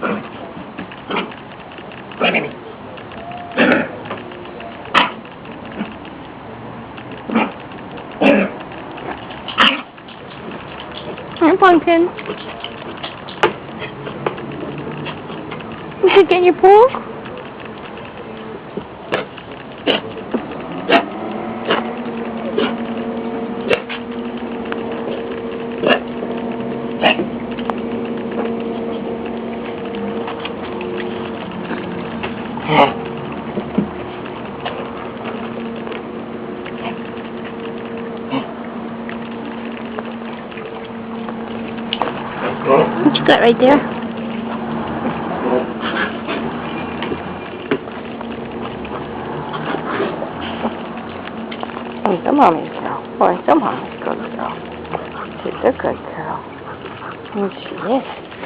Hi, Pumpkin. You should get your pork. What you got right there? Oh, the mommy's girl. Boy, the mommy's good girl. She's a good girl. And she is.